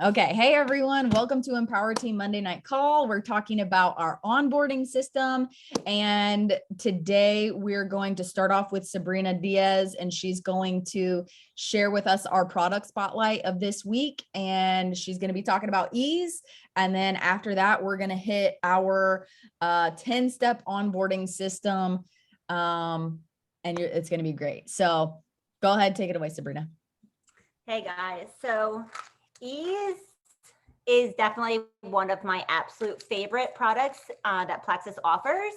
Okay. Hey, everyone. Welcome to Empower Team Monday Night Call. We're talking about our onboarding system. And today we're going to start off with Sabrina Diaz, and she's going to share with us our product spotlight of this week. And she's going to be talking about ease. And then after that, we're going to hit our 10-step onboarding system. It's going to be great. So go ahead, take it away, Sabrina. Hey guys, so ease is definitely one of my absolute favorite products that Plexus offers.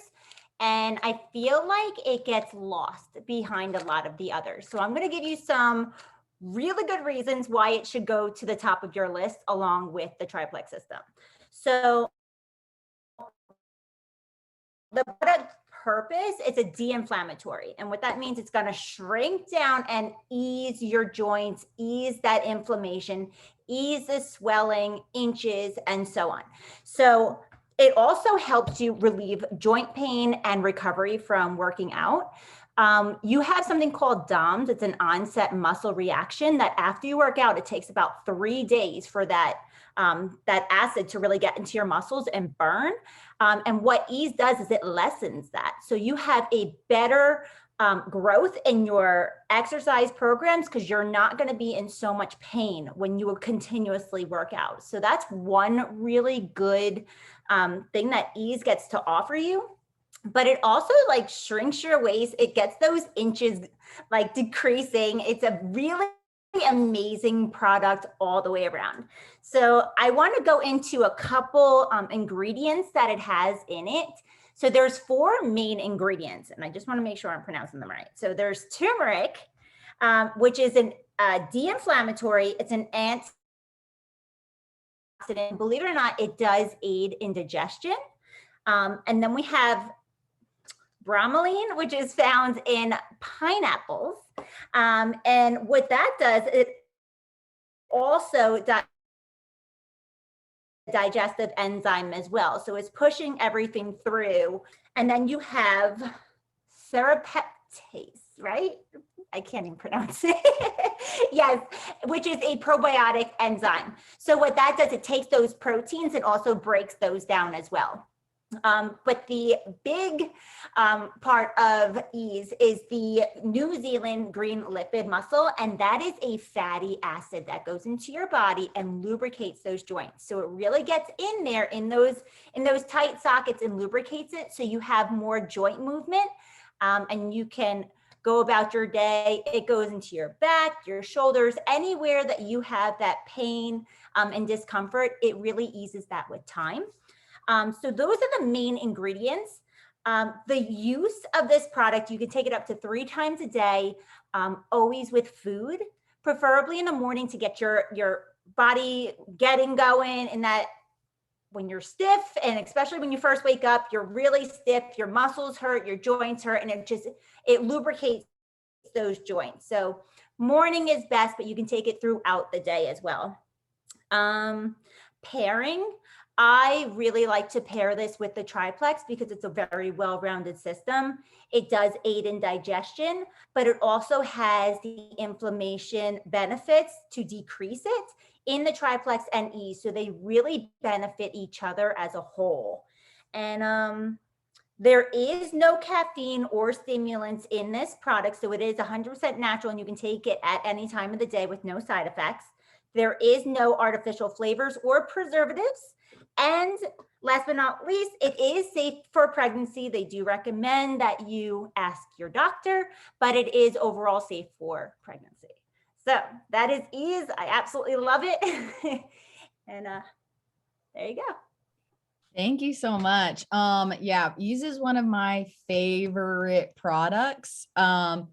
And I feel like it gets lost behind a lot of the others. So I'm going to give you some really good reasons why it should go to the top of your list along with the Triplex system. So the product purpose, it's a de-inflammatory. And what that means, it's going to shrink down and ease your joints, ease that inflammation, ease the swelling, inches, and so on. So it also helps you relieve joint pain and recovery from working out. You have something called DOMS. It's an onset muscle reaction that after you work out, it takes about 3 days for that acid to really get into your muscles and burn. And what ease does is it lessens that. So you have a better growth in your exercise programs because you're not going to be in so much pain when you will continuously work out. So that's one really good thing that ease gets to offer you. But it also like shrinks your waist. It gets those inches like decreasing. It's a really amazing product all the way around. So I want to go into a couple ingredients that it has in it. So there's 4 main ingredients, and I just want to make sure I'm pronouncing them right. So there's turmeric, which is an de-inflammatory. It's an antioxidant. Believe it or not, it does aid in digestion. And then we have bromelain, which is found in pineapples. And what that does, it also digestive enzyme as well. So it's pushing everything through. And then you have serapeptase, right? I can't even pronounce it. Yes, which is a probiotic enzyme. So what that does, it takes those proteins and also breaks those down as well. But the big part of ease is the New Zealand green lipid mussel, and that is a fatty acid that goes into your body and lubricates those joints. So it really gets in there in those tight sockets and lubricates it, so you have more joint movement, and you can go about your day. It goes into your back, your shoulders, anywhere that you have that pain and discomfort. It really eases that with time. So those are the main ingredients. The use of this product, you can take it up to 3 times a day, always with food, preferably in the morning to get your body getting going, and that when you're stiff, and especially when you first wake up, you're really stiff, your muscles hurt, your joints hurt, and it lubricates those joints. So morning is best, but you can take it throughout the day as well. Pairing. I really like to pair this with the Triplex because it's a very well-rounded system. It does aid in digestion, but it also has the inflammation benefits to decrease it in the Triplex and ease. So they really benefit each other as a whole. And there is no caffeine or stimulants in this product. So it is 100% natural, and you can take it at any time of the day with no side effects. There is no artificial flavors or preservatives. And last but not least, it is safe for pregnancy. They do recommend that you ask your doctor, but it is overall safe for pregnancy. So that is ease. I absolutely love it. And there you go. Thank you so much. Yeah, ease is one of my favorite products. I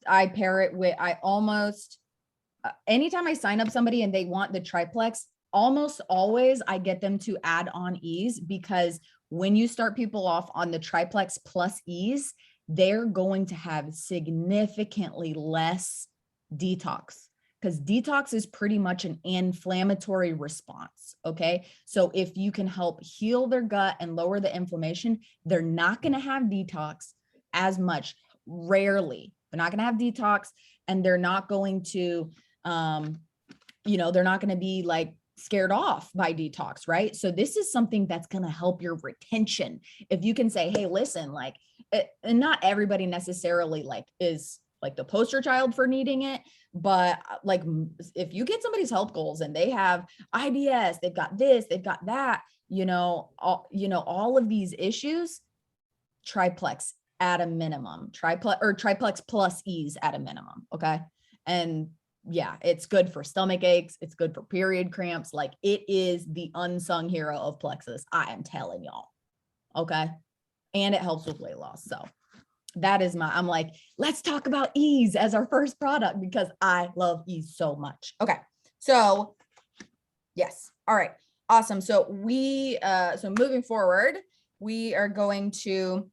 pair it with, anytime I sign up somebody and they want the Triplex, almost always I get them to add on ease, because when you start people off on the Triplex plus ease, they're going to have significantly less detox, because detox is pretty much an inflammatory response. Okay. So if you can help heal their gut and lower the inflammation, they're not going to have detox as much. Rarely. They're not going to have detox, and they're not going to they're not going to be like scared off by detox, right? So this is something that's going to help your retention. If you can say, hey, listen, like, and not everybody necessarily like is like the poster child for needing it, but like if you get somebody's health goals and they have IBS, they've got this, they've got that, all of these issues, triplex at a minimum, triplex plus ease at a minimum. Okay. And yeah, it's good for stomach aches. It's good for period cramps. Like, it is the unsung hero of plexus. I am telling y'all. Okay. And it helps with weight loss. So that is I'm like, let's talk about ease as our first product because I love ease so much. Okay. So yes. All right. Awesome. So so moving forward, we are going to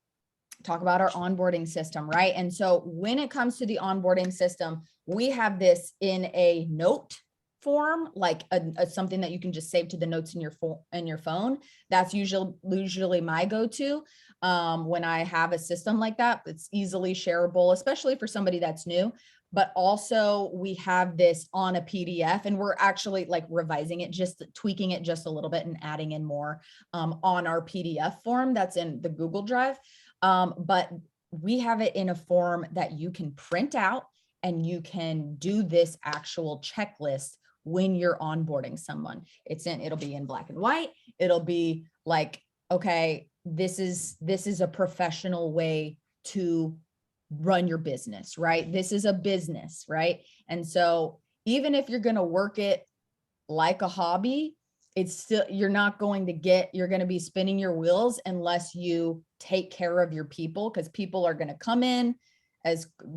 talk about our onboarding system, right? And so when it comes to the onboarding system, we have this in a note form, like something that you can just save to the notes in your phone. That's usually my go-to when I have a system like that. It's easily shareable, especially for somebody that's new. But also we have this on a PDF, and we're actually like revising it, just tweaking it just a little bit and adding in more on our PDF form that's in the Google Drive. But we have it in a form that you can print out, and you can do this actual checklist when you're onboarding someone. It'll be in black and white. It'll be like, okay, this is a professional way to run your business, right? This is a business, right? And so even if you're going to work it like a hobby, it's still, you're going to be spinning your wheels unless you take care of your people, because people are going to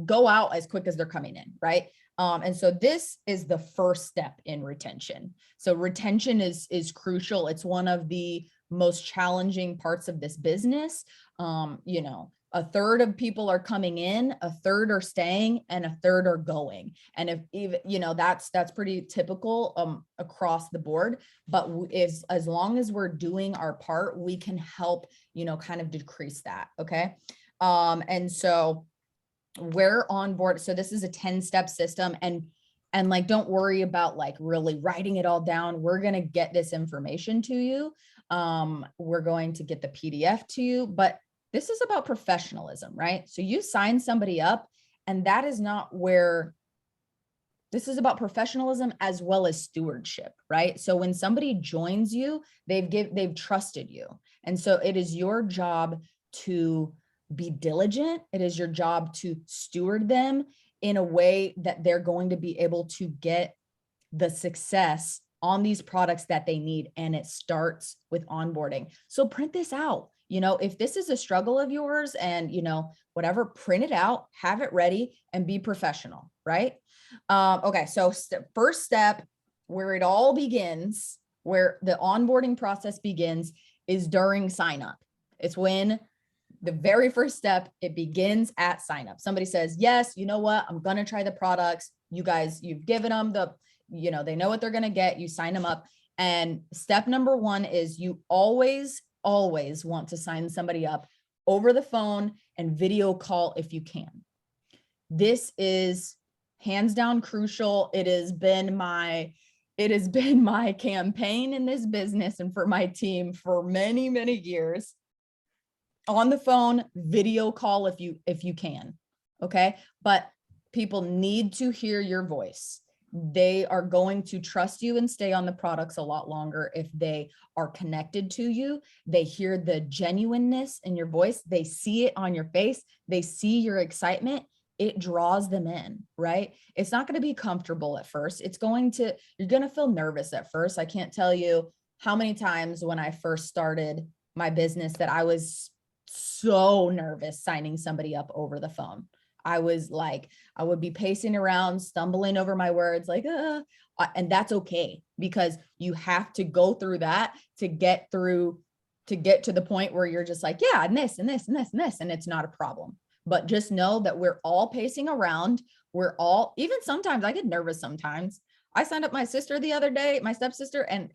go out as quick as they're coming in, right? And so this is the first step in retention. So retention is crucial. It's one of the most challenging parts of this business. A third of people are coming in, a third are staying, and a third are going. And if even, that's pretty typical across the board. But as long as we're doing our part, we can help, kind of decrease that. Okay. And so we're on board. So this is a 10-step system, and like, don't worry about like really writing it all down. We're going to get this information to you. We're going to get the PDF to you, but this is about professionalism, right? So you sign somebody up, and that is not where this is about professionalism as well as stewardship, right? So when somebody joins you, they've trusted you. And so it is your job to be diligent. It is your job to steward them in a way that they're going to be able to get the success on these products that they need. And it starts with onboarding. So print this out. If this is a struggle of yours and, whatever, print it out, have it ready, and be professional, right? Okay. So first step, where it all begins, where the onboarding process begins, is during sign up. It's when the very first step, it begins at sign up. Somebody says, yes, you know what? I'm going to try the products. You guys, you've given them they know what they're going to get. You sign them up. And step number one is you always want to sign somebody up over the phone and video call if you can. This is hands down crucial. It has been my campaign in this business and for my team for many, many years. On the phone, video call if you can. Okay. But people need to hear your voice. They are going to trust you and stay on the products a lot longer if they are connected to you. They hear the genuineness in your voice. They see it on your face. They see your excitement. It draws them in, right? It's not going to be comfortable at first. You're going to feel nervous at first. I can't tell you how many times when I first started my business that I was so nervous signing somebody up over the phone. I was like, I would be pacing around, stumbling over my words, like, and that's okay, because you have to go through that to get to the point where you're just like, yeah, and this and this and this and this, and it's not a problem. But just know that we're all pacing around. Even sometimes I get nervous sometimes. I signed up my sister the other day, my stepsister, and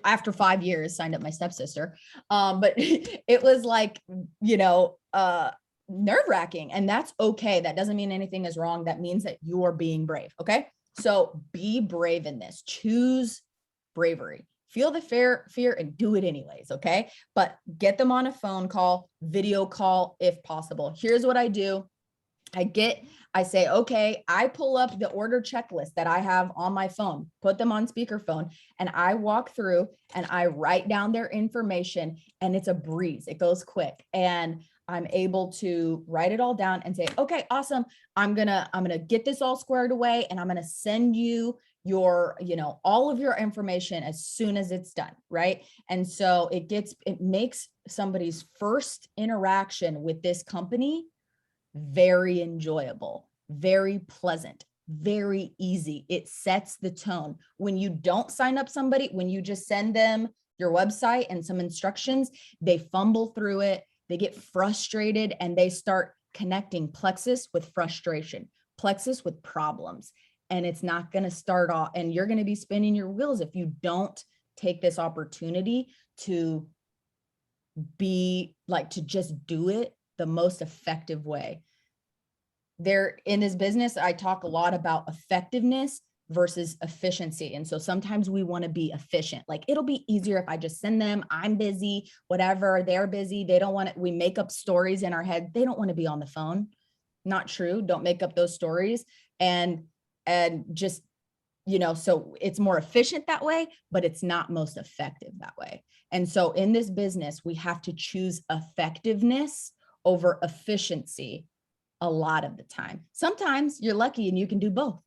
after 5 years, signed up my stepsister. But it was like, nerve-wracking, and that's okay. That doesn't mean anything is wrong. That means that you are being brave. Okay. So be brave in this. Choose bravery. Feel the fear and do it anyways, okay? But get them on a phone call, video call if possible. Here's what I do. I say, okay, I pull up the order checklist that I have on my phone, put them on speakerphone, and I walk through and I write down their information, and it's a breeze. It goes quick. And I'm able to write it all down and say, okay, awesome. I'm gonna get this all squared away, and I'm gonna send you your, all of your information as soon as it's done, right? And so it makes somebody's first interaction with this company very enjoyable, very pleasant, very easy. It sets the tone. When you don't sign up somebody, when you just send them your website and some instructions, they fumble through it, they get frustrated, and they start connecting plexus with frustration, plexus with problems. And it's not going to start off, and you're going to be spinning your wheels if you don't take this opportunity to just do it the most effective way. In this business, I talk a lot about effectiveness versus efficiency. And so sometimes we want to be efficient. Like, it'll be easier if I just send them, I'm busy, whatever, they're busy. They don't want it. We make up stories in our head. They don't want to be on the phone. Not true. Don't make up those stories. And just, so it's more efficient that way, but it's not most effective that way. And so in this business, we have to choose effectiveness over efficiency a lot of the time. Sometimes you're lucky and you can do both,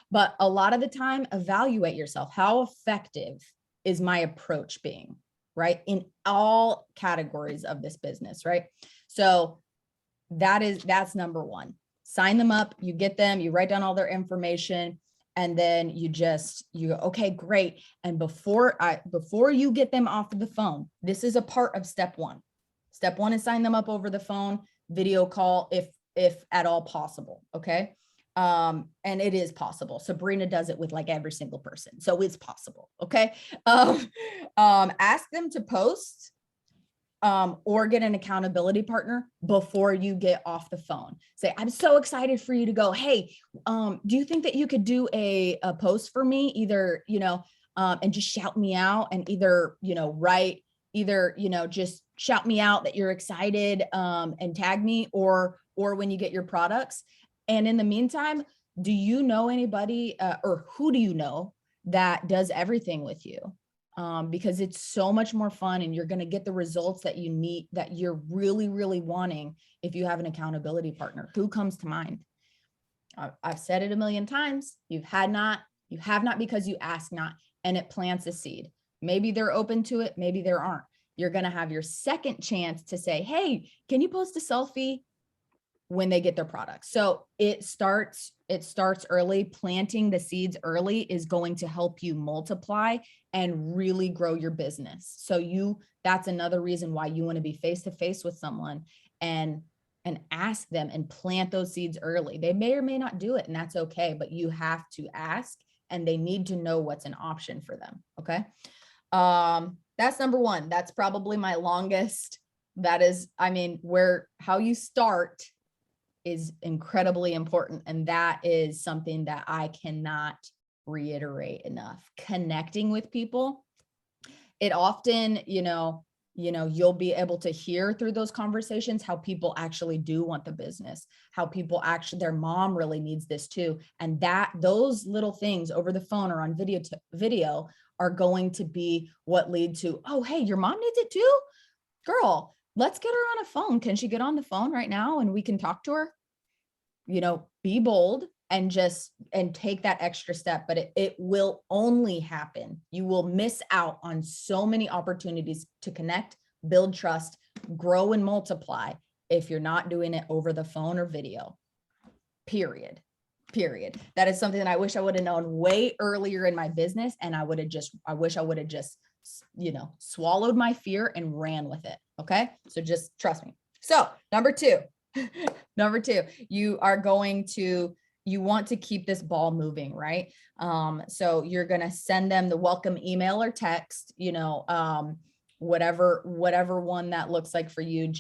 but a lot of the time, evaluate yourself. How effective is my approach being, right? In all categories of this business, right? So that's number one. Sign them up, you get them, you write down all their information, and then you go, okay, great. And before you get them off of the phone, this is a part of step one. Step one is sign them up over the phone, video call, if at all possible. Okay. And it is possible. Sabrina does it with like every single person. So it's possible. Okay. Ask them to post, or get an accountability partner before you get off the phone. Say, I'm so excited for you to go, hey, do you think that you could do a post for me? Either, and just shout me out, and just shout me out that you're excited, and tag me, or when you get your products. And in the meantime, do you know anybody, or who do you know that does everything with you? Because it's so much more fun, and you're going to get the results that you need, that you're really, really wanting if you have an accountability partner. Who comes to mind? I've said it a million times. You have not because you ask not, and it plants a seed. Maybe they're open to it. Maybe there aren't. You're going to have your second chance to say, hey, can you post a selfie when they get their products? So it starts early. Planting the seeds early is going to help you multiply and really grow your business. So that's another reason why you want to be face-to-face with someone and ask them and plant those seeds early. They may or may not do it, and that's okay, but you have to ask, and they need to know what's an option for them. Okay. That's number one. That's probably my longest. That is, how you start is incredibly important. And that is something that I cannot reiterate enough. Connecting with people. It often, you'll be able to hear through those conversations how people actually do want the business, how people their mom really needs this too. And those little things over the phone or on video are going to be what lead to, oh, hey, your mom needs it too? Girl, let's get her on a phone. Can she get on the phone right now and we can talk to her? Be bold and take that extra step, but it will only happen. You will miss out on so many opportunities to connect, build trust, grow and multiply if you're not doing it over the phone or video. Period. That is something that I wish I would have known way earlier in my business. And I wish I would have just, swallowed my fear and ran with it. Okay. So just trust me. So number two, you want to keep this ball moving, right? So you're going to send them the welcome email or text, whatever one that looks like for you.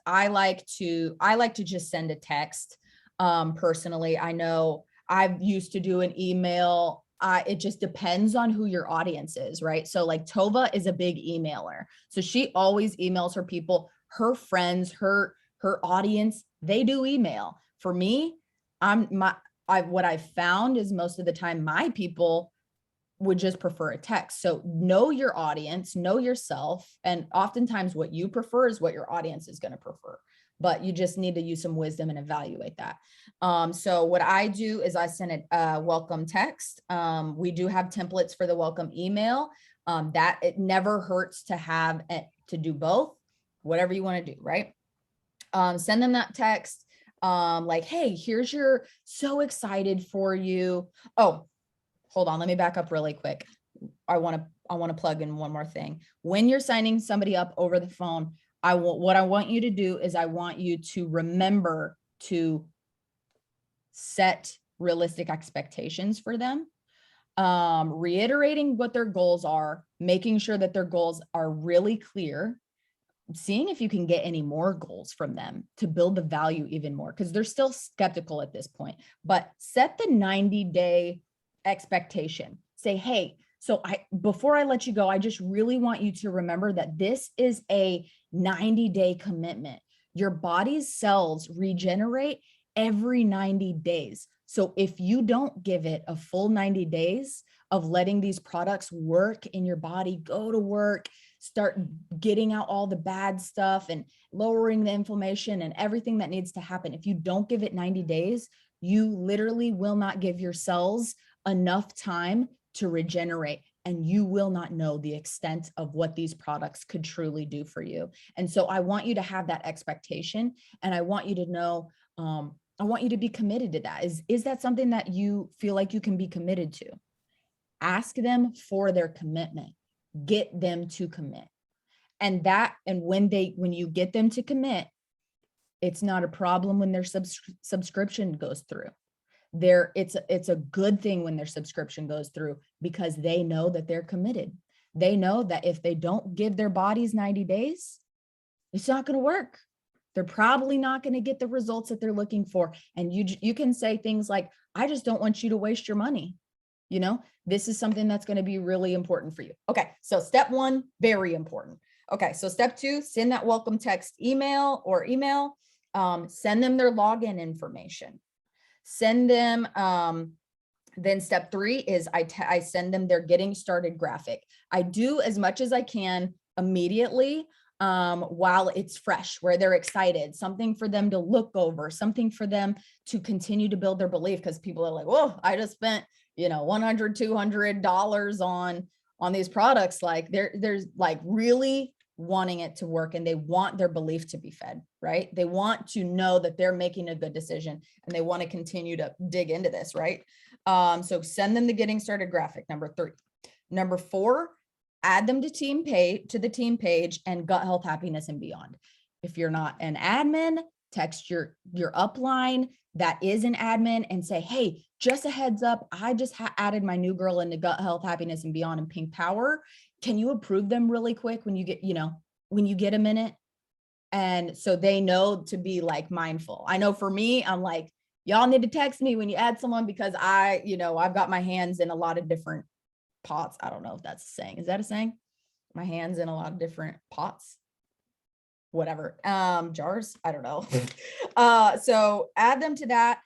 I like to just send a text. Personally, I know I've used to do an email. It just depends on who your audience is, right? So like Tova is a big emailer. So she always emails her people, her friends, her audience, they do email. For me, what I've found is most of the time my people would just prefer a text. So know your audience, know yourself, and oftentimes what you prefer is what your audience is going to prefer. But you just need to use some wisdom and evaluate that. So what I do is I send a welcome text. We do have templates for the welcome email. That it never hurts to have it, to do both, whatever you want to do, right? Send them that text. Like, hey, here's your, so excited for you. Oh, hold on, let me back up really quick. I want to plug in one more thing. When you're signing somebody up over the phone, what I want you to do is I want you to remember to set realistic expectations for them. Reiterating what their goals are, making sure that their goals are really clear, seeing if you can get any more goals from them to build the value even more, because they're still skeptical at this point. But set the 90-day expectation. Say, hey, so before I let you go, I just really want you to remember that this is a 90-day commitment. Your body's cells regenerate every 90 days. So if you don't give it a full 90 days of letting these products work in your body, go to work, start getting out all the bad stuff and lowering the inflammation and everything that needs to happen. If you don't give it 90 days, you literally will not give your cells enough time to regenerate, and you will not know the extent of what these products could truly do for you. And so I want you to have that expectation, and I want you to know, I want you to be committed to that. Is that something that you feel like you can be committed to? Ask them for their commitment. Get them to commit. And when you get them to commit, it's not a problem when their subscription goes through. It's a good thing when their subscription goes through, because they know that they're committed. They know that if they don't give their bodies 90 days, it's not going to work. They're probably not going to get the results that they're looking for. And you can say things like, I just don't want you to waste your money. You know, this is something that's going to be really important for you. Okay. So step one, very important. Okay. So step two, send that welcome text email. Send them their login information. Send them, then step three is I send them their getting started graphic. I do as much as I can immediately, while it's fresh, where they're excited, something for them to look over, something for them to continue to build their belief. Because people are like, whoa, I just spent, $100, $200 on these products. Like there's like really wanting it to work, and they want their belief to be fed, right? They want to know that they're making a good decision, and they want to continue to dig into this, right? So send them the getting started graphic, number 3. Number 4, add them to the team page and Gut Health, Happiness, and Beyond. If you're not an admin, text your upline that is an admin and say, hey, just a heads up, I just added my new girl into Gut Health, Happiness, and Beyond and Pink Power. Can you approve them really quick when you get a minute? And so they know to be like mindful. I know for me, I'm like, y'all need to text me when you add someone, because I've got my hands in a lot of different pots. I don't know if that's a saying. Is that a saying? My hands in a lot of different pots, whatever, jars. I don't know. So add them to that,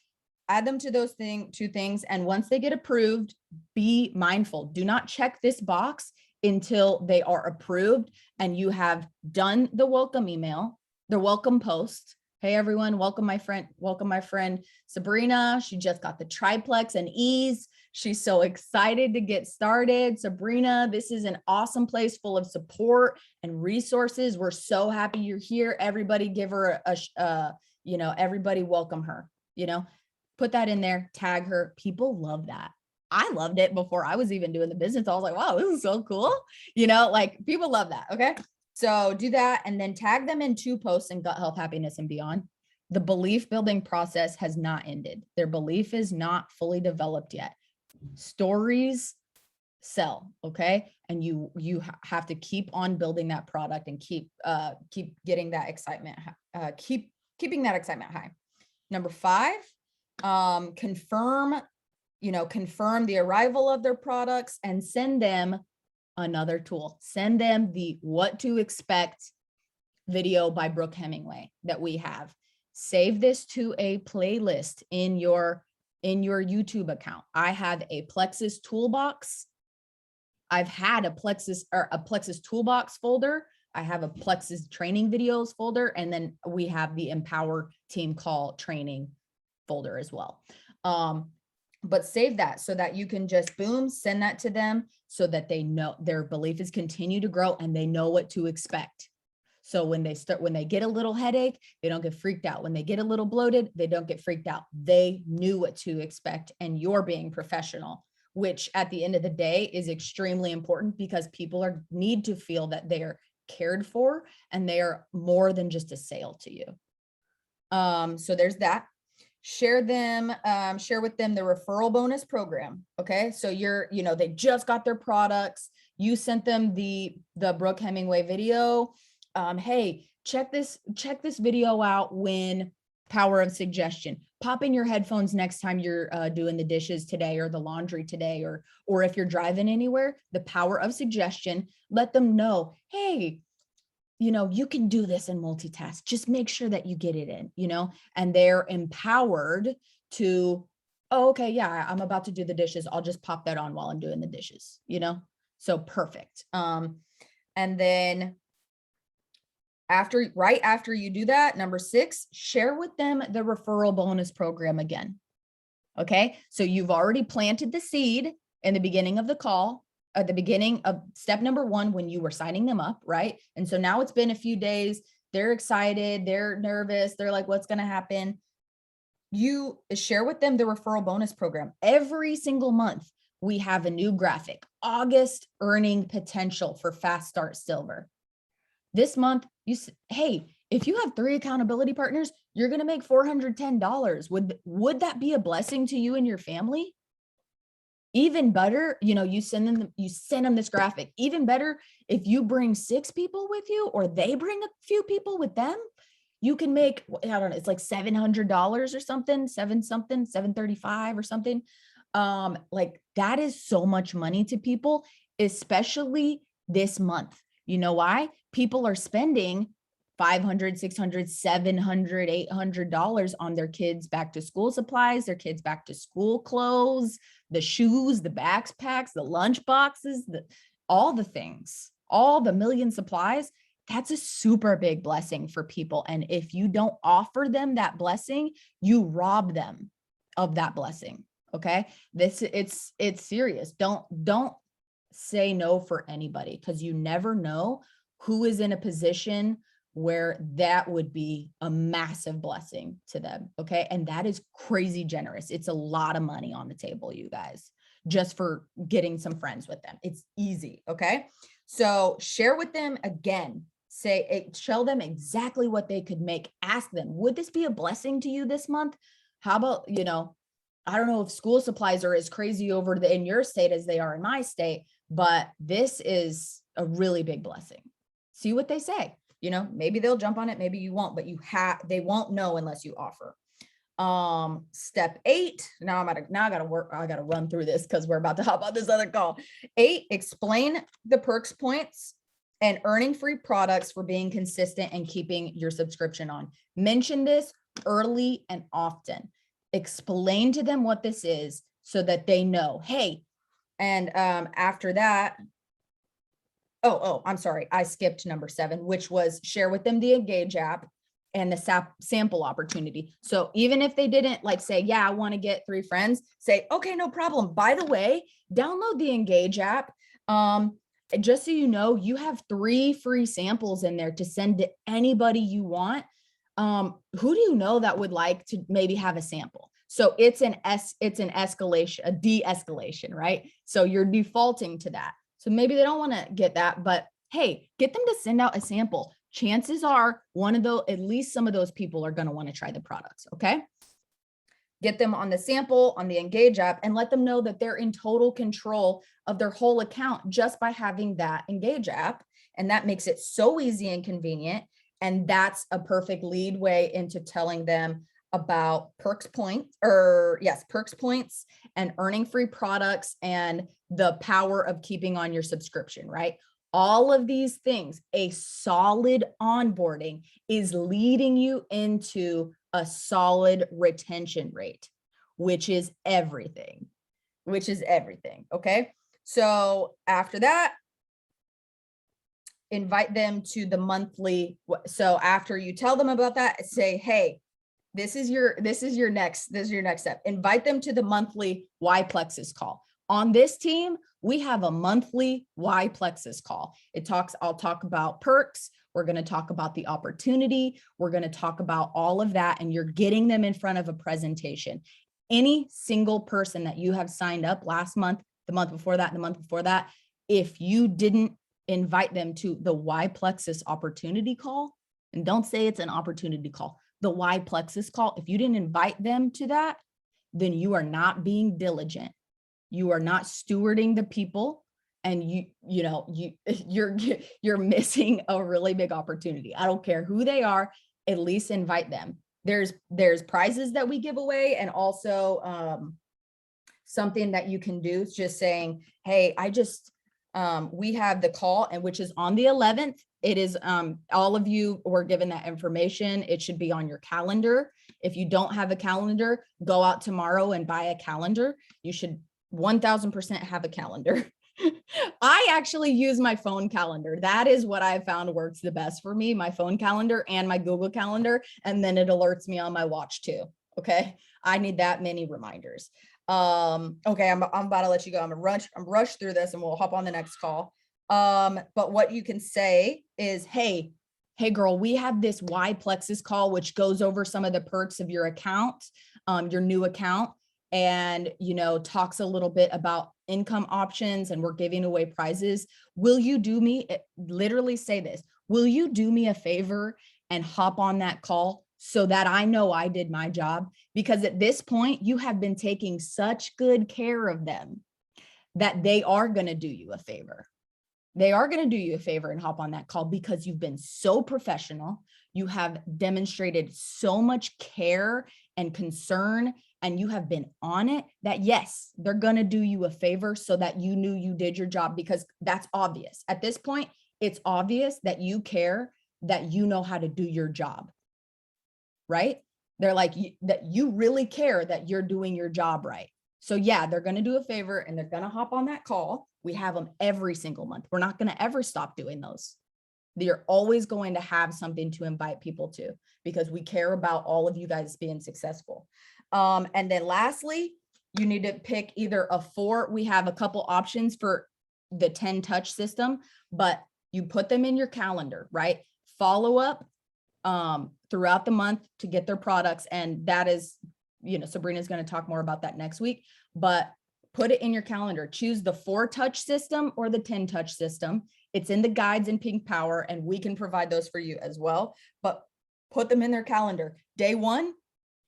add them to those two things. And once they get approved, be mindful. Do not check this box until they are approved and you have done the welcome email, the welcome post. Hey everyone, welcome my friend Sabrina. She just got the Triplex and ease. She's so excited to get started. Sabrina, this is an awesome place full of support and resources. We're so happy you're here. Everybody give her everybody welcome her, put that in there, tag her. People love that. I loved it before I was even doing the business. I was like, wow, this is so cool. People love that. Okay. So do that and then tag them in 2 posts in Gut Health, Happiness, and Beyond. The belief building process has not ended. Their belief is not fully developed yet. Stories sell. Okay. And you have to keep on building that product and keep getting that excitement, keeping that excitement high. Number 5, confirm confirm the arrival of their products and send them another tool. Send them the what to expect video by Brooke Hemingway that we have. Save this to a playlist in your YouTube account. I have a Plexus toolbox. I've had a Plexus toolbox folder. I have a Plexus training videos folder, and then we have the Empower Team Call training folder as well. But save that so that you can just boom, send that to them so that they know their belief is continue to grow and they know what to expect. So when they get a little headache, they don't get freaked out. When they get a little bloated, they don't get freaked out. They knew what to expect, and you're being professional, which at the end of the day is extremely important because people need to feel that they're cared for and they are more than just a sale to you. So there's that. Share with them the referral bonus program. Okay. So they just got their products. You sent them the Brooke Hemingway video. Hey, check this video out when power of suggestion. Pop in your headphones next time you're doing the dishes today or the laundry today, or if you're driving anywhere, the power of suggestion. Let them know, hey, you can do this and multitask. Just make sure that you get it in, and they're empowered to, oh, okay, yeah, I'm about to do the dishes. I'll just pop that on while I'm doing the dishes, so perfect. And then right after you do that, number 6, share with them the referral bonus program again. Okay. So you've already planted the seed in the beginning of the call, at the beginning of step number 1, when you were signing them up. Right. And so now it's been a few days. They're excited. They're nervous. They're like, what's going to happen? You share with them the referral bonus program. Every single month, we have a new graphic. August earning potential for Fast Start Silver. This month, hey, if you have 3 accountability partners, you're going to make $410. Would that be a blessing to you and your family? Even better, you send them this graphic. Even better, if you bring 6 people with you, or they bring a few people with them, you can make, I don't know, it's like $700 or something, 735 or something. Like that is so much money to people, especially this month. You know why? People are spending $500, $600, $700, $800 on their kids' back to school supplies, their kids' back to school clothes, the shoes, the backpacks, the lunch boxes, all the things, all the million supplies. That's a super big blessing for people. And if you don't offer them that blessing, you rob them of that blessing. Okay. It's serious. Don't say no for anybody, because you never know who is in a position where that would be a massive blessing to them. Okay. And that is crazy generous. It's a lot of money on the table, you guys, just for getting some friends with them. It's easy. Okay. So share with them again, tell them exactly what they could make. Ask them, would this be a blessing to you this month? How about, I don't know if school supplies are as crazy over in your state as they are in my state, but this is a really big blessing. See what they say. Maybe they'll jump on it, maybe you won't, but they won't know unless you offer. Step 8. Now I gotta run through this because we're about to hop on this other call. 8, explain the perks points and earning free products for being consistent and keeping your subscription on. Mention this early and often. Explain to them what this is so that they know, hey, and after that, I'm sorry, I skipped number 7, which was share with them the Engage app and the sample opportunity. So even if they didn't say, yeah, I want to get 3 friends, say, okay, no problem. By the way, download the Engage app. Just so you know, you have 3 free samples in there to send to anybody you want. Who do you know that would like to maybe have a sample? So it's an escalation, a de-escalation, right? So you're defaulting to that. So maybe they don't want to get that, but hey, get them to send out a sample. Chances are at least some of those people are going to want to try the products. Okay. Get them on the sample on the Engage app and let them know that they're in total control of their whole account just by having that Engage app. And that makes it so easy and convenient. And that's a perfect lead way into telling them, about perks points, perks points and earning free products and the power of keeping on your subscription, right? All of these things, a solid onboarding is leading you into a solid retention rate, which is everything, okay? So after that, invite them to the monthly. So after you tell them about that, say, hey, this is your next step. Invite them to the monthly Y Plexus call. On this team, we have a monthly Y Plexus call. I'll talk about perks. We're going to talk about the opportunity. We're going to talk about all of that. And you're getting them in front of a presentation. Any single person that you have signed up last month, the month before that, and the month before that, if you didn't invite them to the Y Plexus opportunity call, and don't say it's an opportunity call, the Y Plexus call, if you didn't invite them to that, then you are not being diligent. You are not stewarding the people, and you're missing a really big opportunity. I don't care who they are, at least invite them. There's prizes that we give away, and also something that you can do is just saying, hey, we have the call, and which is on the 11th. It is all of you were given that information. It should be on your calendar. If you don't have a calendar, go out tomorrow and buy a calendar. You should 1000% have a calendar. I actually use my phone calendar. That is what I found works the best for me, my phone calendar and my Google Calendar, and then it alerts me on my watch too. Okay, I need that many reminders. Okay, I'm about to let you go. I'm rush through this and we'll hop on the next call. But what you can say is, hey girl, we have this Y Plexus call, which goes over some of the perks of your account, your new account, and, talks a little bit about income options, and we're giving away prizes. Will you do me, literally say this, will you do me a favor and hop on that call so that I know I did my job? Because at this point, you have been taking such good care of them that they are going to do you a favor. They are going to do you a favor and hop on that call because you've been so professional. You have demonstrated so much care and concern, and you have been on it that, yes, they're going to do you a favor so that you knew you did your job, because that's obvious. At this point, it's obvious that you care, that you know how to do your job, right? They're like, that you really care that you're doing your job right. So yeah, they're going to do a favor and they're going to hop on that call. We have them every single month. We're not going to ever stop doing those. You're always going to have something to invite people to, because we care about all of you guys being successful. And then lastly, you need to pick either we have a couple options for the 10 touch system, but you put them in your calendar, right? Follow up throughout the month to get their products. And that is, Sabrina's going to talk more about that next week, but put it in your calendar. Choose the 4 touch system or the 10 touch system. It's in the guides in Pink Power, and we can provide those for you as well, but put them in their calendar. Day 1,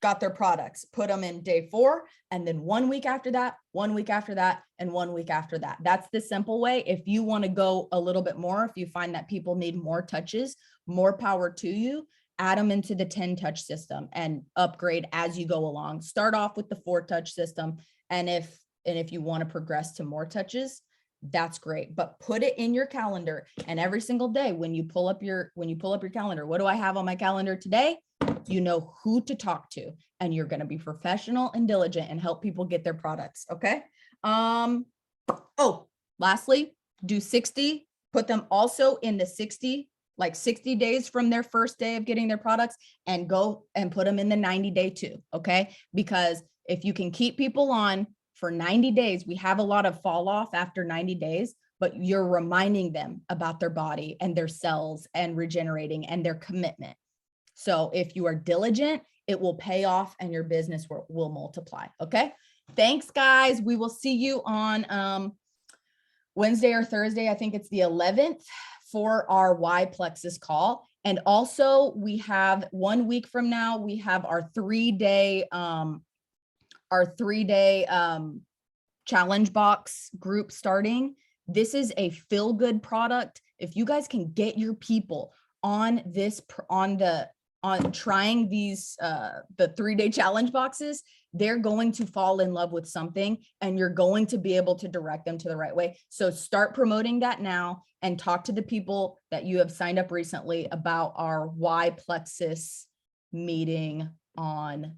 got their products, put them in day 4, and then 1 week after that, 1 week after that, and 1 week after that. That's the simple way. If you want to go a little bit more, if you find that people need more touches, more power to you, add them into the 10 touch system and upgrade as you go along. Start off with the 4 touch system. And if you want to progress to more touches, that's great, but put it in your calendar. And every single day, when you pull up your calendar, what do I have on my calendar today? You know who to talk to, and you're going to be professional and diligent and help people get their products. Okay. Lastly, do 60, put them also in the 60 days from their first day of getting their products, and go and put them in the 90-day too. Okay. Because if you can keep people on for 90 days, we have a lot of fall off after 90 days, but you're reminding them about their body and their cells and regenerating and their commitment. So if you are diligent, it will pay off and your business will multiply. Okay. Thanks, guys. We will see you on Wednesday or Thursday. I think it's the 11th for our Y Plexus call. And also we have 1 week from now, we have our 3-day challenge box group starting. This is a feel good product. If you guys can get your people on the on trying these, the 3-day challenge boxes, they're going to fall in love with something and you're going to be able to direct them to the right way. So start promoting that now and talk to the people that you have signed up recently about our Y Plexus meeting on,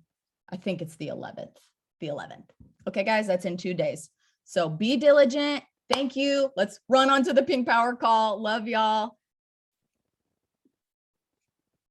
I think it's the 11th. Okay, guys, that's in 2 days. So be diligent. Thank you. Let's run on to the Pink Power call. Love y'all.